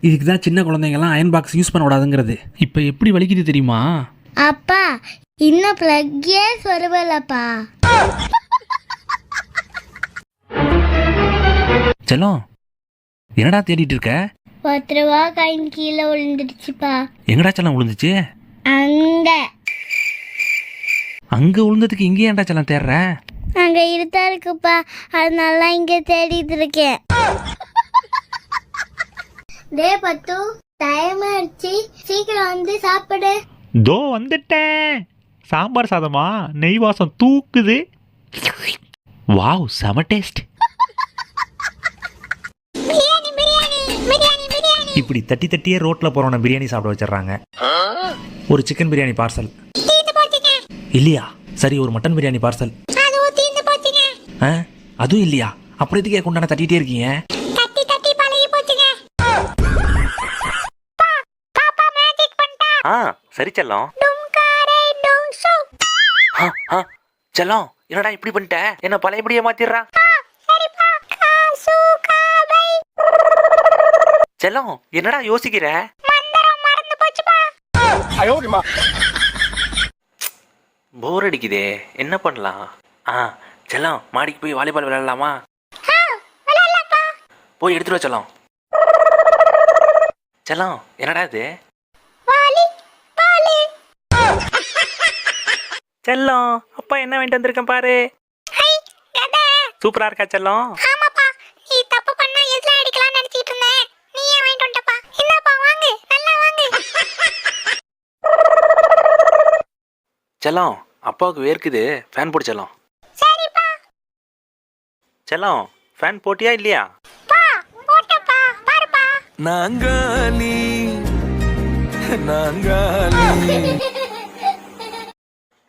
இதுக்கு தான் சின்ன குழந்தைங்கலாம் அயன் பாக்ஸ் யூஸ் பண்ண கூடாதுங்கிறது. இப்போ எப்படி வலிக்குது தெரியுமா? அப்பா இன்னும் பிளக்கே சொருவலப்பா. செல்லம், என்னடா தேடிட்டு இருக்க? 10 ரூபா காயின் கீழே விழுந்துடுச்சுப்பா. எங்கடா செல்லம் விழுந்துச்சு? அங்க அங்க விழுந்ததுக்கு இங்கே ஏன்டா செல்லம் தேடுற? அங்க இருட்டா இருக்குப்பா, அதனால இங்க தேடிட்டு இருக்கேன். டே பத்து, டைம் ஆயிடுச்சு, சீக்கிரம் வந்து சாப்பிடு. தோ வந்துட்டேன். சாம்பார் சாதமா? நெய் வாசம் தூக்குது. வாவ், செம டேஸ்ட். இப்படி தட்டி தட்டியே ரோட்ல போறவன பிரியாணி சாப்பிட வச்சிடறாங்க. ஒரு சிக்கன் பிரியாணி பார்சல் இல்லையா? சரி, ஒரு மட்டன் பிரியாணி பார்சல். அதுவும் இல்லையா? அப்புறம் எதுக்கு கொண்டாட தட்டிட்டே இருக்கீங்க? சரி செல்லம். செல்லம், என்னடா இப்படி பண்ணிட்ட? என்ன பழையபடியே மாத்திடுறா? செல்லம், என்னடா யோசிக்கிற? போர் அடிக்குதே, என்ன பண்ணலாம்? செல்லம், மாடிக்கு போய் வாலிபால் விளையாடலாமா? போய் எடுத்துட்டு வா செல்லம். செல்லம், என்னடா இது? செல்லம், அப்பா என்ன வாங்கிட்டு வந்திருக்கேன் பாரு. சூப்பரா இருக்கா செல்லம்? செல்லம், அப்பாவுக்கு வேர்க்குது, ஃபேன் போடு செல்லம். செல்லம், ஃபேன் போட்டியா இல்லையா? நாங்காலி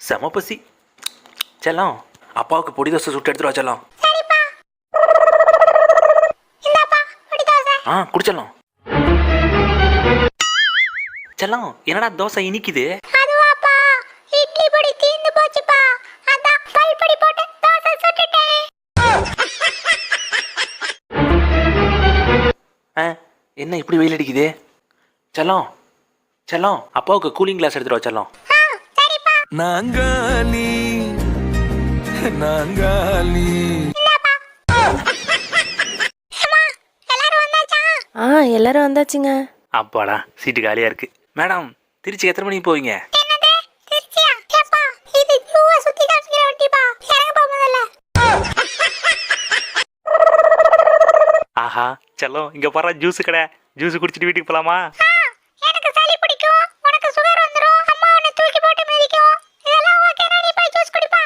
செம பசி. செல்லம், அப்பாவுக்கு பொடி தோசை சுட்டு எடுத்துட்டு வா செல்லம். குடிச்சலாம். செல்லம், என்னடா தோசை இனிக்குது? என்ன இப்படி வெயில் அடிக்குது? செல்லம், செல்லம், அப்பாவுக்கு கூலிங் கிளாஸ் எடுத்துட்டு வா செல்லம். நாங்காலி நாங்காலி. எல்லாரும் வந்தாச்சுங்க. அப்பாடா, சீட்டு காலியா இருக்கு. மேடம், திருச்சி எத்தனை மணிக்கு போவீங்க? ஆஹா, செல்லம், இங்க பாரு ஜூஸ் கடை. ஜூஸ் குடிச்சிட்டு வீட்டுக்கு போலாமா? எனக்கு சளி பிடிக்கும், உனக்கு சுகர் வந்துரும், அம்மா உன்னை தூக்கி போட்டு மிதிக்கும். இதெல்லாம் ஓகேனா நீ போய் ஜூஸ் குடிப்பா.